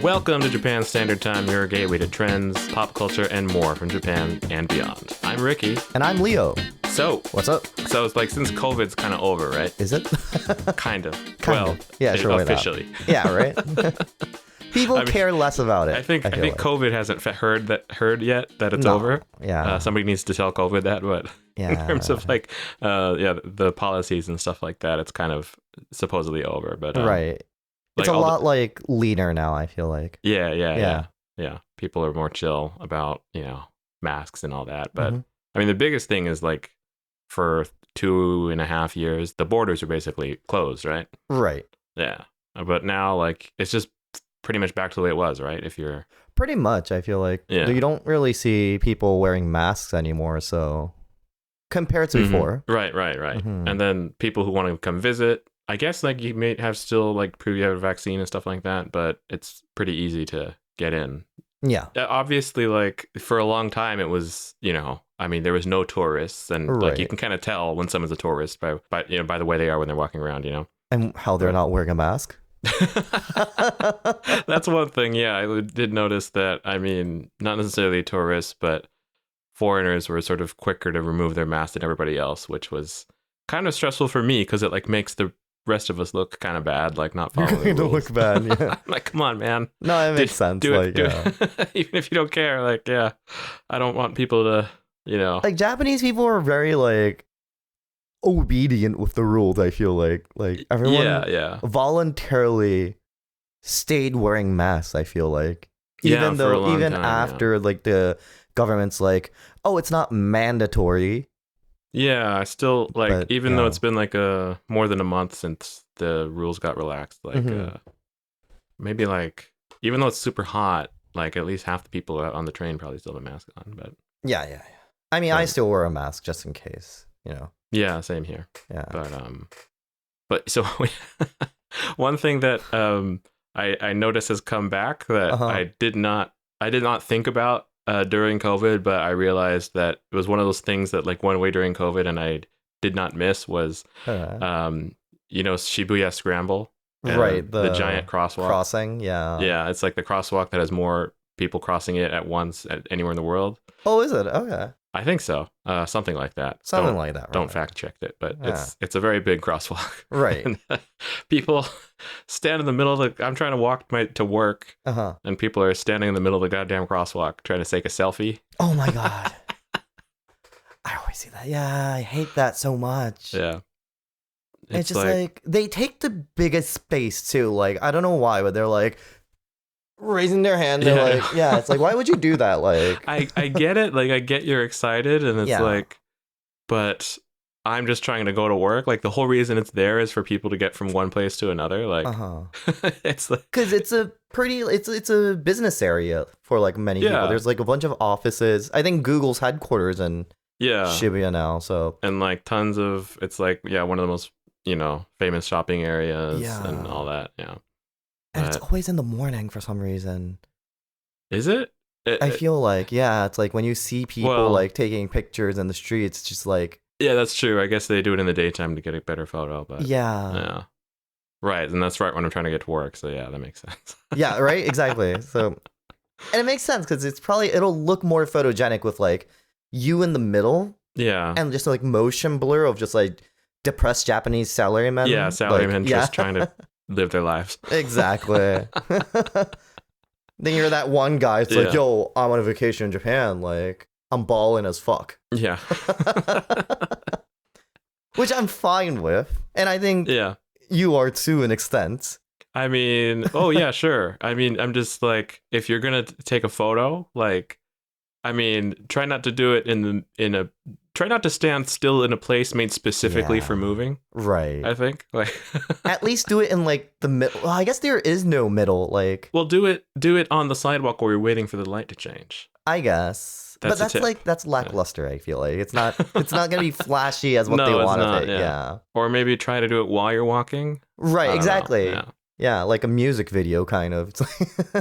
Welcome to Japan Standard Time, your gateway to trends, pop culture, and more from Japan and beyond. I'm Ricky. And I'm Leo. So, what's up? So it's like since COVID's kind of over, right? Is it? Kind of. Well, yeah, sure. Officially. Yeah, right. People care less about it. I think like. COVID hasn't heard yet that it's over. Yeah. Somebody needs to tell COVID that, but yeah, in terms of like, the policies and stuff like that, it's kind of supposedly over. But right. It's a lot like leaner now, I feel like. Yeah. People are more chill about, masks and all that. But I mean, the biggest thing is like for 2.5 years, the borders are basically closed, right? Right. Yeah. But now, like, it's just pretty much back to the way it was, right? If you're pretty much, I feel like you don't really see people wearing masks anymore. So compared to before. Right. And then people who want to come visit, I guess like you may have still like prove you have a vaccine and stuff like that, but it's pretty easy to get in. Yeah. Obviously, like for a long time, it was, there was no tourists, and like you can kind of tell when someone's a tourist by the way they are when they're walking around, and how they're not wearing a mask. That's one thing. Yeah, I did notice that. I mean, not necessarily tourists, but foreigners were sort of quicker to remove their mask than everybody else, which was kind of stressful for me because it like makes the rest of us look kind of bad, like not following the rules. Look bad, yeah. I'm like, come on, man. No, it makes sense. Do it. Even if you don't care, like, yeah, I don't want people to, Like Japanese people are very like obedient with the rules. I feel like everyone voluntarily stayed wearing masks. I feel like even after like the government's like, oh, it's not mandatory. Yeah, I still like, even though it's been like more than a month since the rules got relaxed, like maybe like, even though it's super hot, like at least half the people out on the train probably still have a mask on. But yeah. I mean, I still wear a mask just in case, Yeah, same here. Yeah. But so one thing that I noticed has come back that I did not think about during COVID, but I realized that it was one of those things that like went away during COVID and I did not miss was, Shibuya Scramble. Right. The giant crosswalk. Crossing, yeah. Yeah, it's like the crosswalk that has more people crossing it at once anywhere in the world. Oh, is it? Okay. I think so. Something like that. Don't fact check it, but it's a very big crosswalk. Right. And, people stand in the middle of I'm trying to walk to work, and people are standing in the middle of the goddamn crosswalk trying to take a selfie. Oh my god. I always see that. Yeah, I hate that so much. Yeah. It's just like they take the biggest space too. Like, I don't know why, but they're like raising their hand. They're like, it's like, why would you do that? Like, I get it. Like, I get you're excited, and it's like, but I'm just trying to go to work. Like, the whole reason it's there is for people to get from one place to another. Like, it's like, because it's a business area for like many people. There's like a bunch of offices. I think Google's headquarters in Shibuya now. So, and like tons of, it's like, one of the most, famous shopping areas and all that. Yeah. And it's always in the morning for some reason. Is it? I feel like, it's like when you see people like taking pictures in the streets, it's just like... Yeah, that's true. I guess they do it in the daytime to get a better photo, but... Yeah. Right, and that's right when I'm trying to get to work, so yeah, that makes sense. Yeah, right? Exactly. So, and it makes sense, because it'll look more photogenic with like you in the middle. Yeah. And just like motion blur of just like depressed Japanese salarymen. Yeah, salarymen just trying to live their lives. Exactly. Then you're that one guy. It's like, yo, I'm on a vacation in Japan. Like, I'm balling as fuck. Yeah. Which I'm fine with. And I think you are to an extent. I mean, sure. I mean, I'm just like, if you're going to take a photo, like, I mean, try not to do it try not to stand still in a place made specifically for moving. Right. I think like at least do it in like the middle. Well, I guess there is no middle. Like, well, do it on the sidewalk while you're waiting for the light to change. I guess. But that's lackluster. I feel like it's not gonna be flashy as what they want of it. Yeah. Or maybe try to do it while you're walking. Right. Exactly. Yeah, like a music video kind of.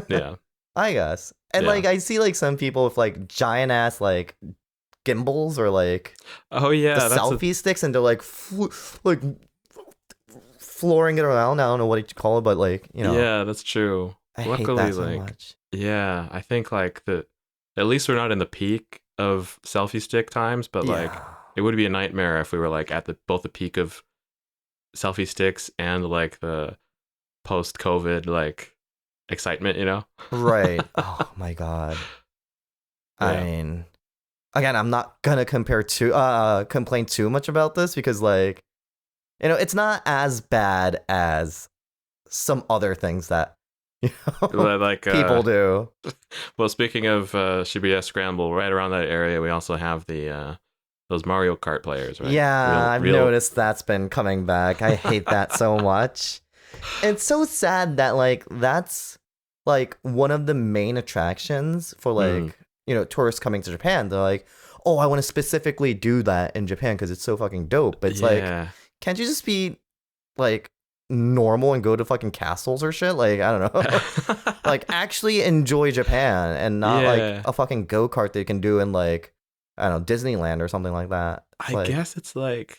Yeah. I guess. And like I see like some people with like giant ass like gimbals or like the selfie sticks, and they're like flooring it around. I don't know what you call it, but like, Yeah, that's true. I hate luckily, that so like, much. yeah, I think like at least we're not in the peak of selfie stick times, but like Yeah. it would be a nightmare if we were like at both the peak of selfie sticks and like the post COVID like excitement, you know? Right. Oh my God. I Yeah. mean, again, I'm not gonna complain too much about this because like, it's not as bad as some other things that Like people do. well, speaking of Shibuya Scramble, right around that area we also have the those Mario Kart players, right? Yeah, I've Real noticed that's been coming back. I hate that so much. It's so sad that like that's like one of the main attractions for like, tourists coming to Japan. They're like, "Oh, I want to specifically do that in Japan because it's so fucking dope." But it's like, yeah. can't you just be like normal and go to fucking castles or shit? Like, I don't know. Like actually enjoy Japan and not like Yeah. a fucking go-kart that you can do in like, I don't know, Disneyland or something like that. I Like, guess it's like,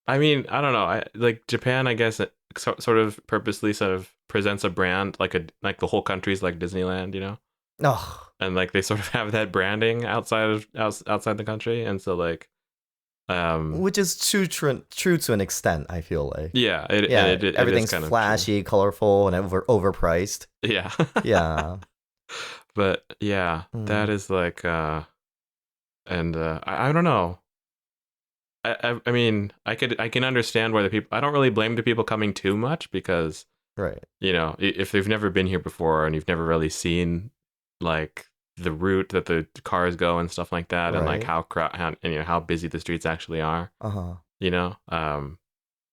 I mean, I don't know. I like Japan. I guess it sort of purposely sort of presents a brand like the whole country's like Disneyland, you know, oh, and like they sort of have that branding outside the country, and so like, which is true to an extent, I feel like. yeah, Yeah, it is everything's kind of flashy, colorful, and overpriced. true. Yeah, Yeah. but yeah, that Mm, is like, and I don't know. I mean, I can understand why the people. I don't really blame the people coming too much because right. if they've never been here before and you've never really seen like the route that the cars go and stuff like that, and like Right. how busy the streets actually are, Uh-huh. you know,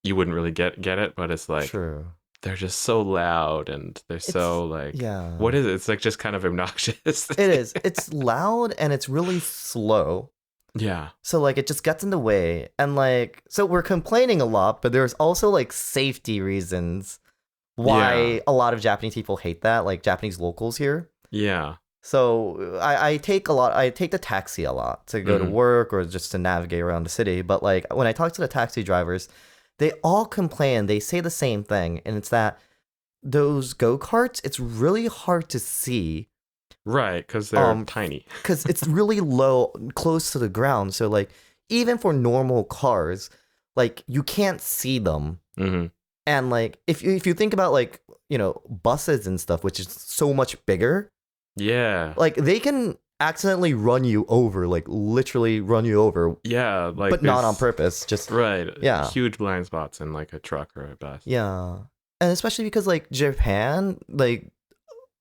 you wouldn't really get it, but it's like True. they're just so loud and they're It's so like, yeah. what is it? It's like just kind of obnoxious. It is. It's loud and it's really slow. Yeah. So like it just gets in the way. And like so we're complaining a lot, but there's also like safety reasons Yeah. why a lot of Japanese people hate that, like Japanese locals here. Yeah. So I take the taxi a lot to go to work or just to navigate around the city. But like when I talk to the taxi drivers, they all complain. They say the same thing, and it's that those go-karts, it's really hard to see. Right, because they're tiny. Because it's really low, close to the ground. So like even for normal cars, like you can't see them. Mm-hmm. And like if you think about like buses and stuff, which is so much bigger. Yeah. Like they can accidentally run you over, like literally run you over. Yeah, like but not on purpose. Just right. Yeah. Huge blind spots in like a truck or a bus. Yeah. And especially because like Japan, like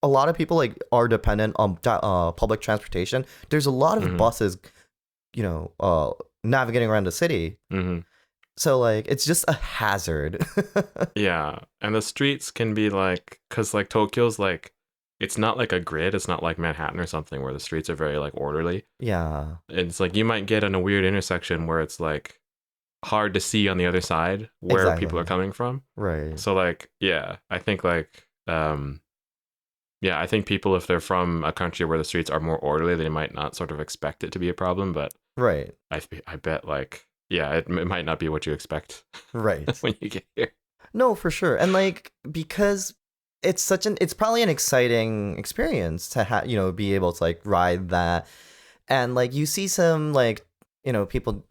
a lot of people like are dependent on public transportation. There's a lot of buses, navigating around the city. Mm-hmm. So like it's just a hazard. Yeah, and the streets can be like, because like Tokyo's like, it's not like a grid. It's not like Manhattan or something where the streets are very like orderly. Yeah. It's like you might get in a weird intersection where it's like hard to see on the other side where people are coming from. Right. So like, yeah, I think like, yeah, I think people, if they're from a country where the streets are more orderly, they might not sort of expect it to be a problem. But right. I bet like, yeah, it might not be what you expect. Right. When you get here. No, for sure. And like because it's probably an exciting experience to have, be able to like ride that. And like you see some like, people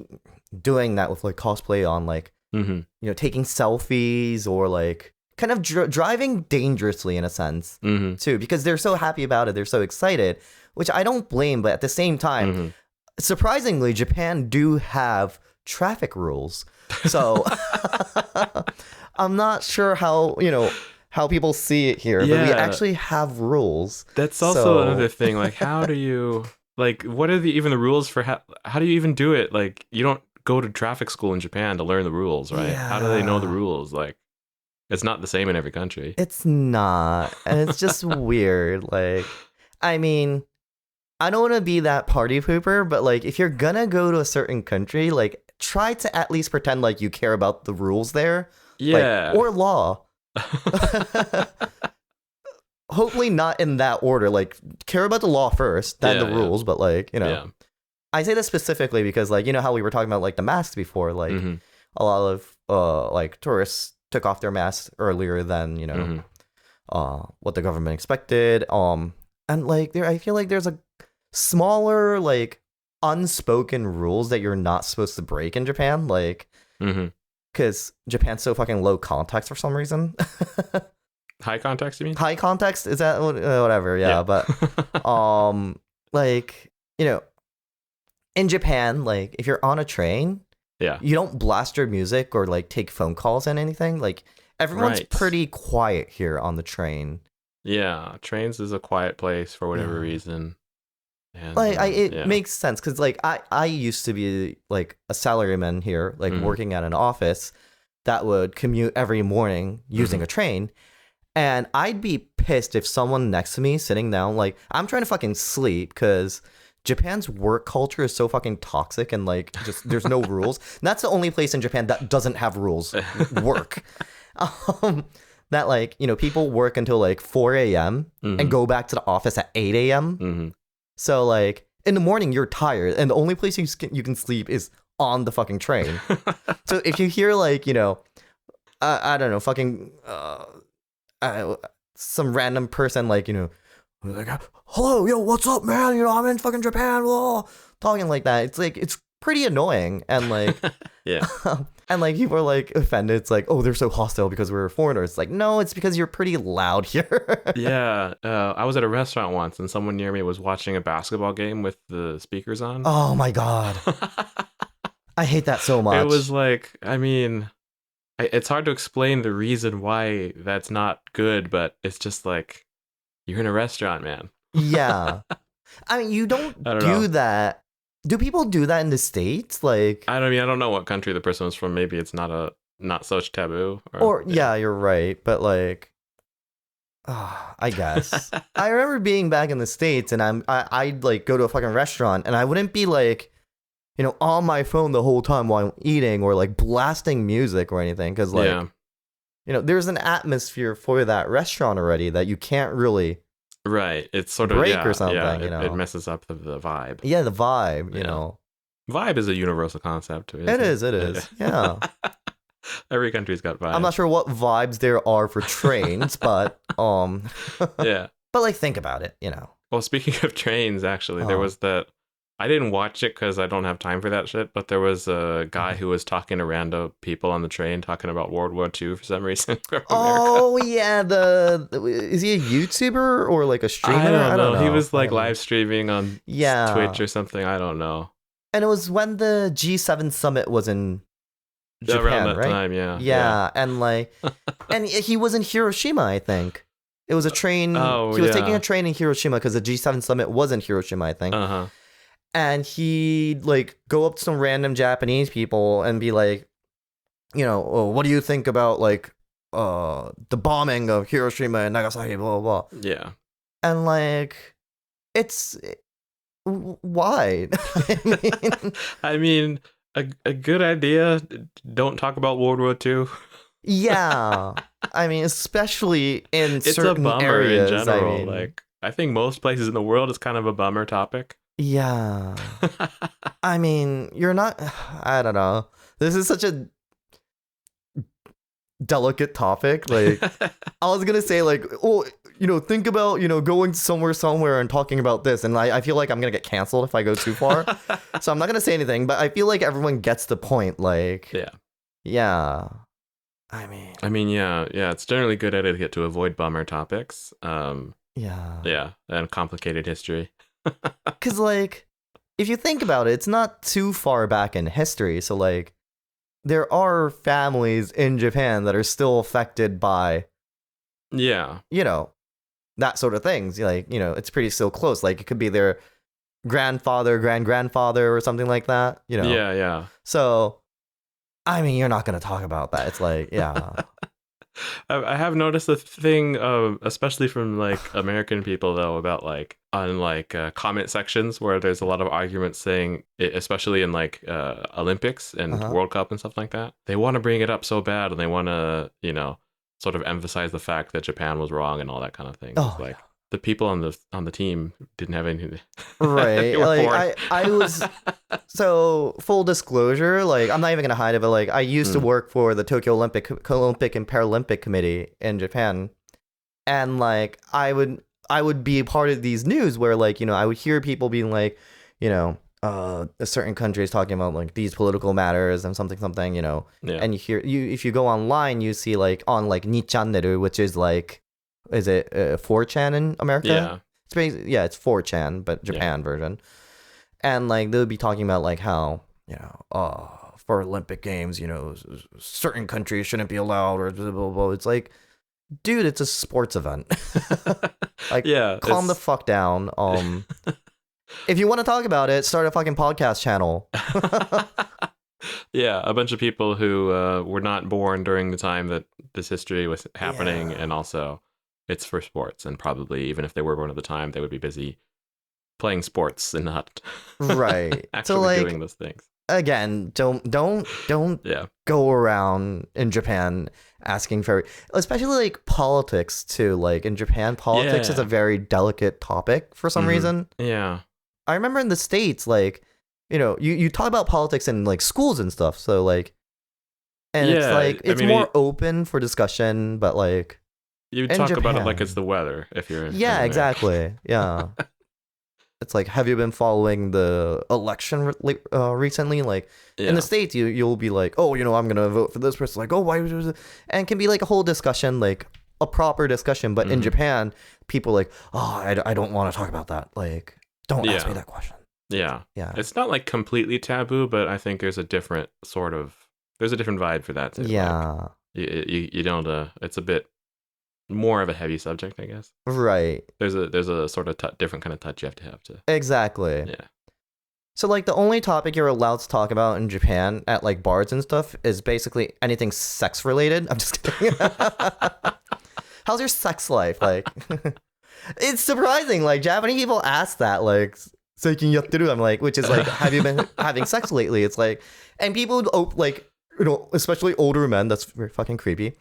doing that with like cosplay on, like, taking selfies or like kind of driving dangerously in a sense too, because they're so happy about it. They're so excited, which I don't blame. But at the same time, surprisingly, Japan do have traffic rules. So I'm not sure how people see it here, but we actually have rules. That's also another thing. Like, how do you like? What are even the rules for how do you even do it? Like, you don't go to traffic school in Japan to learn the rules, right? Yeah. How do they know the rules? Like, it's not the same in every country. It's not, and it's just weird. Like, I mean, I don't want to be that party pooper, but like, if you're gonna go to a certain country, like, try to at least pretend like you care about the rules there, yeah, or law. Hopefully not in that order. Like, care about the law first, then the rules. But like, I say this specifically because like, how we were talking about like the masks before. Like, a lot of like tourists took off their masks earlier than what the government expected. And like I feel like there's a smaller like unspoken rules that you're not supposed to break in Japan, like because Japan's so fucking low context for some reason. High context, you mean? High context, is that whatever? Yeah, but like, you know, in Japan, like if you're on a train, you don't blast your music or like take phone calls and anything. Like everyone's pretty quiet here on the train. Yeah, trains is a quiet place for whatever reason. And, like it makes sense because like I used to be like a salaryman here, like working at an office that would commute every morning using a train. And I'd be pissed if someone next to me sitting down, like, I'm trying to fucking sleep because Japan's work culture is so fucking toxic and, like, just there's no rules. And that's the only place in Japan that doesn't have rules. Work. That, like, you know, people work until, like, 4 a.m. And go back to the office at 8 a.m. So, like, in the morning, you're tired. And the only place you can sleep is on the fucking train. So if you hear, like, you know, I don't know, fucking... some random person like, you know, like, hello, yo, what's up, man? You know, I'm in fucking Japan, whoa, talking like that. It's like, it's pretty annoying. And like, and like people are like offended. It's like, oh, they're so hostile because we're foreigners. It's like, no, it's because you're pretty loud here. I was at a restaurant once and someone near me was watching a basketball game with the speakers on. Oh my God. I hate that so much. It was like, I mean... It's hard to explain the reason why that's not good, but it's just like, you're in a restaurant, man. Yeah. I mean, you don't do that. Do people do that in the States? Like, I don't know what country the person was from. Maybe it's not such taboo. Or yeah, you're right. But like, I guess. I remember being back in the States and I'd like go to a fucking restaurant and I wouldn't be like, you know, on my phone the whole time while I'm eating or like blasting music or anything. Because like, you know, there's an atmosphere for that restaurant already that you can't really it's sort of break or something. You know, it messes up the vibe. Yeah, the vibe. You know, vibe is a universal concept. It is. Yeah. Every country's got vibes. I'm not sure what vibes there are for trains, but yeah. But like, think about it. You know. Well, speaking of trains, actually, there was that. I didn't watch it because I don't have time for that shit, but there was a guy who was talking to random people on the train talking about World War II for some reason. Oh, yeah. Is he a YouTuber or like a streamer? I don't know. He was like live streaming on Twitch or something. I don't know. And it was when the G7 summit was in Japan, around that right? time, yeah. Yeah, and like, and he was in Hiroshima, I think. It was a train. He was taking a train in Hiroshima because the G7 summit was in Hiroshima, I think. And he'd like go up to some random Japanese people and be like, you know, oh, what do you think about like the bombing of Hiroshima and Nagasaki, blah, blah, blah. Yeah. And like, it's why? I mean, a good idea. Don't talk about World War II. Yeah. I mean, especially in it's certain a bummer areas. In general. Like, I think most places in the world it's kind of a bummer topic. Yeah. I mean, you're not, I don't know. This is such a delicate topic. Like, I was going to say, like, oh, you know, think about, you know, going somewhere and talking about this. And I feel like I'm going to get canceled if I go too far. So I'm not going to say anything, but I feel like everyone gets the point. Like, yeah. I mean, yeah. It's generally good etiquette to avoid bummer topics. Yeah. And complicated history. Because, like, if you think about it, it's not too far back in history. So, like, there are families in Japan that are still affected by, you know, that sort of things. Like, you know, it's pretty still close. Like, it could be their grandfather, grandfather, or something like that, you know? Yeah. So, I mean, you're not going to talk about that. It's like, yeah. I have noticed a thing, especially from like American people though, about like on like comment sections where there's a lot of arguments saying, especially in like Olympics and World Cup and stuff like that, they want to bring it up so bad and they want to, you know, sort of emphasize the fact that Japan was wrong and all that kind of thing. Oh, like the people on the team didn't have anything. Right. Like I was, so full disclosure, like I'm not even gonna hide it, but like I used to work for the Tokyo Olympic and Paralympic Committee in Japan, And like I would be a part of these news where like, I would hear people being like, a certain country is talking about like these political matters and something, Yeah. and if you go online, you see like on like ni channel, which is like, is it 4chan in America? Yeah. It's basically, it's 4chan, but Japan version. And like they'll be talking about like how, for Olympic Games, certain countries shouldn't be allowed or blah, blah, blah. It's like, dude, it's a sports event. Like, calm the fuck down. If you want to talk about it, start a fucking podcast channel. Yeah, a bunch of people who were not born during the time that this history was happening, and also it's for sports, and probably even if they were born at the time, they would be busy playing sports and not actually so, like, doing those things. Again, don't go around in Japan asking for, especially like politics too. Like in Japan, politics is a very delicate topic for some reason. Yeah. I remember in the States, like, you talk about politics in like schools and stuff. So like, and it's like, it's more open for discussion, but like, you talk about it like it's the weather if you're. Yeah, exactly. Yeah. It's like, have you been following the election recently? Like in the States, you'll be like, oh, I'm gonna vote for this person. Like, oh, why? And it can be like a whole discussion, like a proper discussion. But in Japan, people are like, oh, I don't want to talk about that. Like, don't ask me that question. Yeah. Yeah. It's not like completely taboo, but I think there's a different vibe for that too. Yeah. Like, you don't. It's a bit more of a heavy subject, I guess. Right. There's a sort of different kind of touch you have to. Exactly. Yeah. So like the only topic you're allowed to talk about in Japan at like bars and stuff is basically anything sex related. I'm just kidding. How's your sex life? Like, it's surprising. Like Japanese people ask that, like, "Seikin yatteru?" I'm like, which is like, have you been having sex lately? It's like, and people like, especially older men. That's very fucking creepy.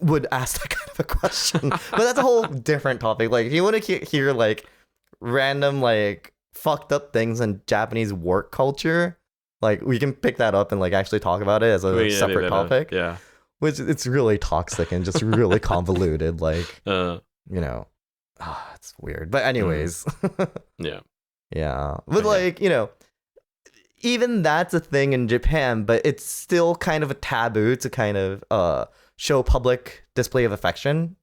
Would ask that kind of a question. But that's a whole different topic. Like if you want to hear like random like fucked up things in Japanese work culture, like we can pick that up and like actually talk about it as a separate topic. Yeah. Which it's really toxic and just really convoluted. Like it's weird. But anyways. Yeah. Yeah. But like, even that's a thing in Japan, but it's still kind of a taboo to kind of show public display of affection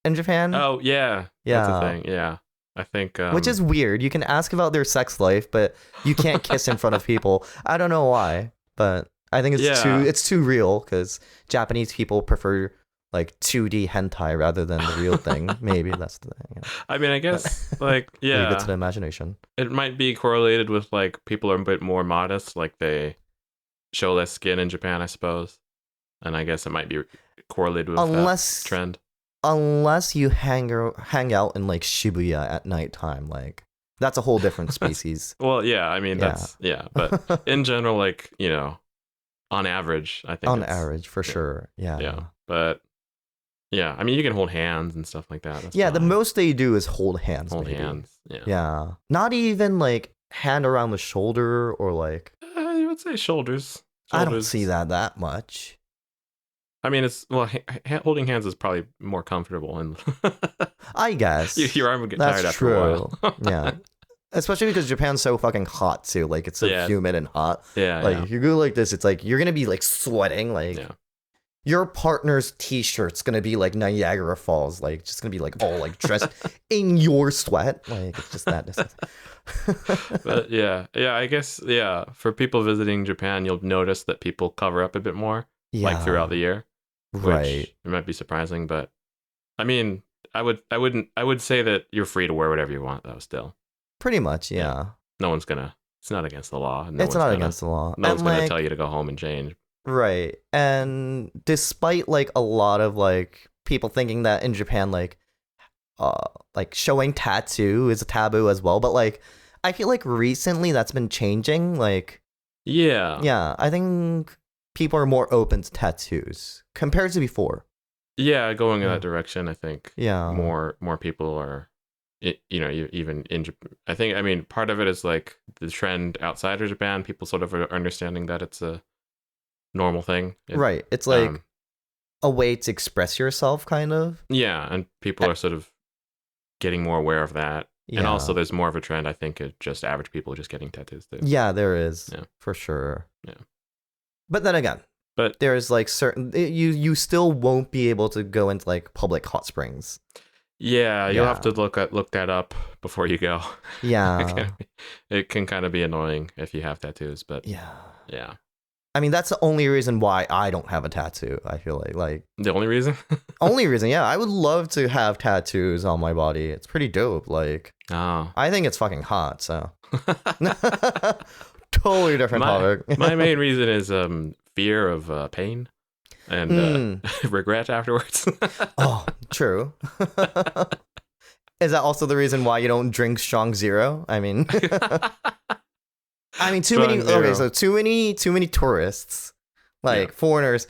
in Japan. Oh, yeah. Yeah. That's a thing. Yeah. I think... which is weird. You can ask about their sex life, but you can't kiss in front of people. I don't know why, but I think it's too real because Japanese people prefer like 2D hentai rather than the real thing. Maybe that's the thing. I mean, I guess, like, yeah. Leave it to the imagination. It might be correlated with, like, people are a bit more modest. Like, they show less skin in Japan, I suppose. And I guess it might be correlated with that trend. Unless you hang out in, like, Shibuya at nighttime. Like, that's a whole different species. Well, yeah, I mean, that's, But in general, like, on average, I think on average, for sure. Yeah. Yeah. But... yeah, I mean, you can hold hands and stuff like that. That's fine. The most they do is hold hands. Hold hands, yeah. Yeah. Not even, like, hand around the shoulder or, like... I would say shoulders. I don't see that much. I mean, it's... well, holding hands is probably more comfortable. And I guess. Your arm would get tired after a while. Yeah. Especially because Japan's so fucking hot, too. Like, it's so humid and hot. Yeah, like, if you go like this, it's like, you're going to be, like, sweating, like... yeah. Your partner's t-shirt's gonna be like Niagara Falls, like just gonna be like all like dressed in your sweat. Like it's just that disgusting. But yeah, I guess for people visiting Japan, you'll notice that people cover up a bit more, like throughout the year. Right. It might be surprising, but I mean, I would say that you're free to wear whatever you want though, still. Pretty much, yeah. No one's gonna. It's not against the law. It's not against the law. No one's gonna tell you to go home and change. Right. And despite like a lot of like people thinking that in Japan like showing tattoo is a taboo as well, but like I feel like recently that's been changing. Like yeah, I think people are more open to tattoos compared to before. Yeah, going in that direction, I think. Yeah, more people are, even in Japan. I mean, part of it is like the trend outside of Japan. People sort of are understanding that it's a normal thing. Right. It's like a way to express yourself, kind of. Yeah, and people are sort of getting more aware of that. Yeah. And also there's more of a trend, I think, of just average people just getting tattoos too. Yeah, there is. Yeah. For sure. Yeah. But then again, there's like certain you still won't be able to go into like public hot springs. Yeah, you'll have to look that up before you go. Yeah. It can kind of be annoying if you have tattoos, but yeah. I mean, that's the only reason why I don't have a tattoo. I feel like the only reason. Only reason, yeah. I would love to have tattoos on my body. It's pretty dope. Like, I think it's fucking hot. So, totally different topic. My main reason is fear of pain and regret afterwards. Oh, true. Is that also the reason why you don't drink strong zero? I mean. Too many tourists, like foreigners,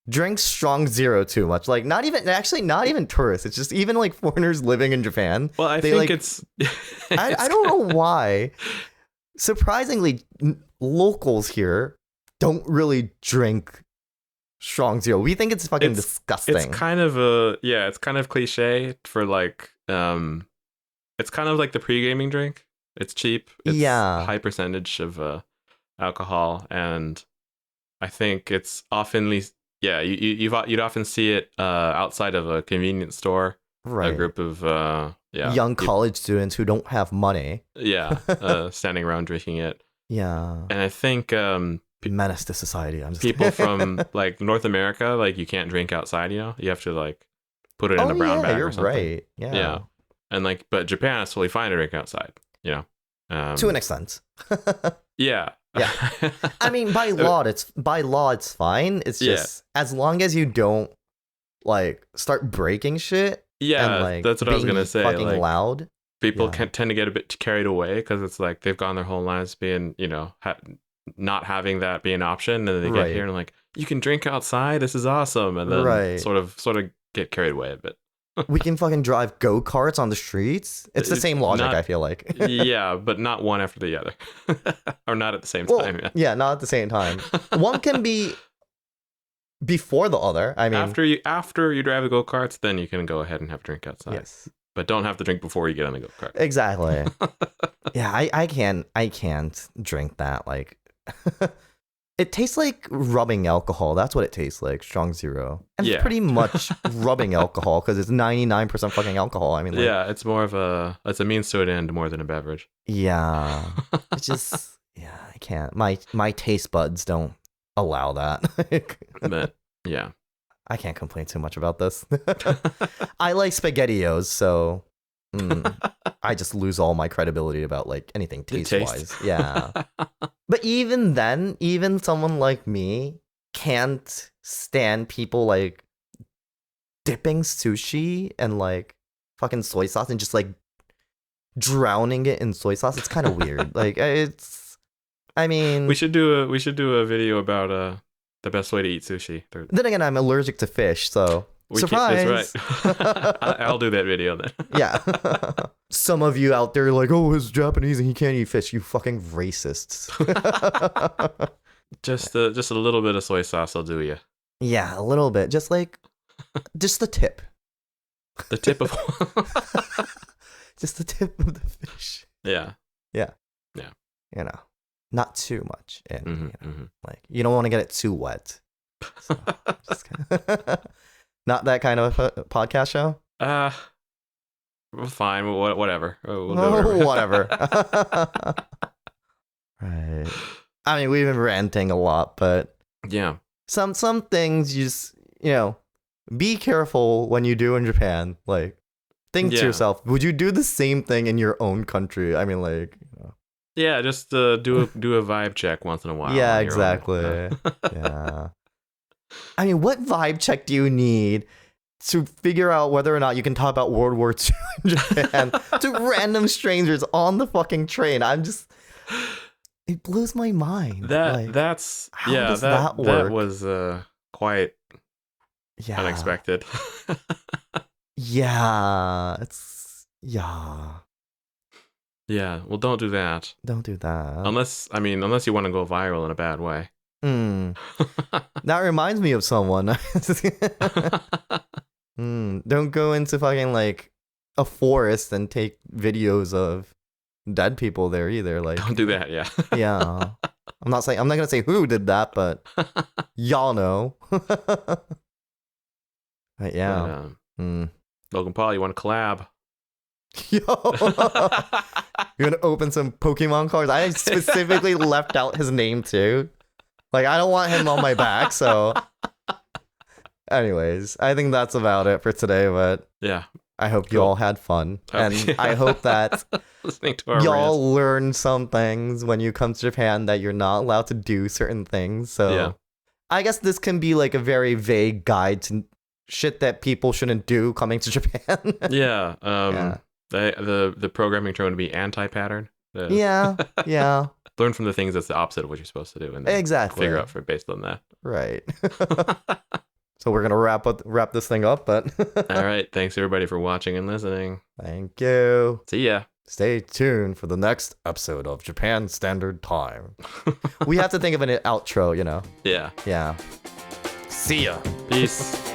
drink strong zero too much. Like not even tourists. It's just even like foreigners living in Japan. Well, I think it's I don't know why. Surprisingly, locals here don't really drink strong zero. We think it's fucking disgusting. It's kind of it's kind of cliche for like it's kind of like the pre-gaming drink. It's cheap. It's high percentage of alcohol, and I think it's often you'd often see it outside of a convenience store. Right. A group of young college students who don't have money. Standing around drinking it. Yeah. And I think menace to society. I'm just people from like North America, like you can't drink outside. You have to like put it in a brown bag or something. Right. Yeah. And like, but Japan is totally fine to drink outside. To an extent. Yeah. I mean, by law it's fine. It's just as long as you don't like start breaking shit. Yeah, and, like, that's what I was gonna say. Fucking like, loud. People can tend to get a bit carried away because it's like they've gone their whole lives being, not having that be an option, and then they get here and like, you can drink outside. This is awesome, and then sort of get carried away a bit. We can fucking drive go-karts on the streets. It's the same logic, I feel like. Yeah, but not one after the other. Or not at the same time. Yeah, not at the same time. One can be before the other. I mean, after you drive the go-karts, then you can go ahead and have a drink outside. Yes. But don't have to drink before you get on the go-kart. Exactly. Yeah, I can't drink that. Like, it tastes like rubbing alcohol. That's what it tastes like. Strong zero. And it's pretty much rubbing alcohol because it's 99% fucking alcohol. I mean, like, it's more of it's a means to an end more than a beverage. Yeah. It's just, I can't. My taste buds don't allow that. But, yeah. I can't complain too much about this. I like SpaghettiOs, so I just lose all my credibility about like anything taste-wise. Yeah. But even then, even someone like me can't stand people like dipping sushi and like fucking soy sauce and just like drowning it in soy sauce. It's kind of weird. Like we should do a video about the best way to eat sushi. Then again, I'm allergic to fish, so surprise. That's right. I'll do that video then. Yeah. Some of you out there are like, oh, he's Japanese and he can't eat fish. You fucking racists. Just a little bit of soy sauce will do you. Yeah, a little bit. Just the tip. The tip of just the tip of the fish. Yeah. Not too much. And like you don't want to get it too wet. So, not that kind of a podcast show. Fine. Whatever. Whatever. Right. I mean, we've been ranting a lot, but yeah, some things you just be careful when you do in Japan. Like, think to yourself, would you do the same thing in your own country? I mean, like. Yeah, just do a vibe check once in a while. Yeah, exactly. Yeah. I mean, what vibe check do you need to figure out whether or not you can talk about World War II in Japan to random strangers on the fucking train? It blows my mind. That work? That was quite unexpected. Yeah, well, don't do that. Don't do that. Unless you want to go viral in a bad way. That reminds me of someone. Don't go into fucking like a forest and take videos of dead people there either. Like, don't do that. Yeah. Yeah. I'm not gonna say who did that, but y'all know. But yeah. Logan Paul, you want to collab? Yo, you're gonna open some Pokemon cards. I specifically left out his name too. Like, I don't want him on my back. So, anyways, I think that's about it for today. But yeah, I hope you all had fun, and I hope that listening to our y'all learn some things when you come to Japan that you're not allowed to do certain things. So, yeah. I guess this can be like a very vague guide to shit that people shouldn't do coming to Japan. Yeah. The programming term would be anti-pattern. Yeah. Learn from the things that's the opposite of what you're supposed to do, and then figure out based on that. Right. So we're gonna wrap this thing up, but all right. Thanks everybody for watching and listening. Thank you. See ya. Stay tuned for the next episode of Japan Standard Time. We have to think of an outro, you know. Yeah. See ya. Peace.